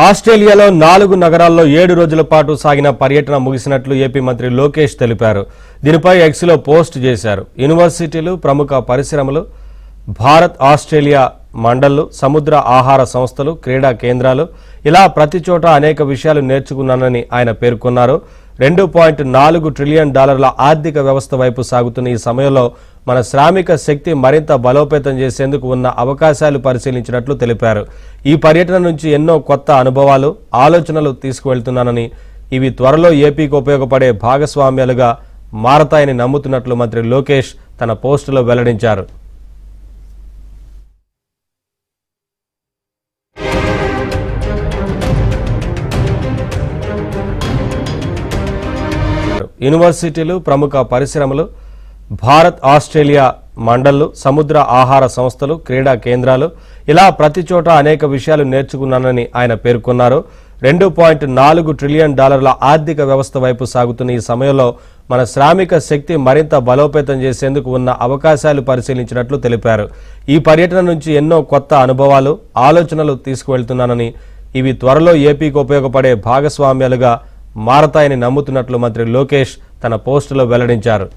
ఆస్ట్రేలియాలో 4 నగరాల్లో 7 రోజుల పాటు సాగిన పర్యటన ముగిసినట్లు ఏపీ మంత్రి లోకేష్ తెలిపారు. దీనిపై ఎక్స్లో పోస్ట్ చేశారు. యూనివర్సిటీలు, ప్రముఖ పరిశ్రమలు, భారత్ ఆస్ట్రేలియా మండళ్లు, సముద్ర ఆహార సంస్థలు, క్రీడా కేంద్రాలు ఇలా ప్రతి చోట అనేక విషయాలు నేర్చుకున్నానని ఆయన పేర్కొన్నారు. $2.4 ట్రిలియన్ ఆర్థిక వ్యవస్థ వైపు సాగుతున్న ఈ సమయంలో మన శ్రామిక శక్తి మరింత బలోపేతం చేసేందుకు ఉన్న అవకాశాలు పరిశీలించినట్లు తెలిపారు. ఈ పర్యటన నుంచి ఎన్నో కొత్త అనుభవాలు, ఆలోచనలు తీసుకువెళ్తున్నానని, ఇవి త్వరలో ఏపీకి ఉపయోగపడే భాగస్వామ్యాలుగా మారతాయని నమ్ముతున్నట్లు మంత్రి లోకేష్ తన పోస్టులో వెల్లడించారు. యూనివర్సిటీలు, ప్రముఖ పరిశ్రమలు, భారత్ ఆస్ట్రేలియా మండళ్లు, సముద్ర ఆహార సంస్థలు, క్రీడా కేంద్రాలు ఇలా ప్రతి చోట అనేక విషయాలు నేర్చుకున్నానని ఆయన పేర్కొన్నారు. $2.4 ట్రిలియన్ ఆర్థిక వ్యవస్థ వైపు సాగుతున్న ఈ సమయంలో మన శ్రామిక శక్తి మరింత బలోపేతం చేసేందుకు ఉన్న అవకాశాలు పరిశీలించినట్లు తెలిపారు. ఈ పర్యటన నుంచి ఎన్నో కొత్త అనుభవాలు, ఆలోచనలు తీసుకువెళ్తున్నానని, ఇవి త్వరలో ఏపీకి ఉపయోగపడే భాగస్వామ్యాలుగా మారతాయని నమ్ముతున్నట్లు మంత్రి లోకేష్ తన పోస్టులో వెల్లడించారు.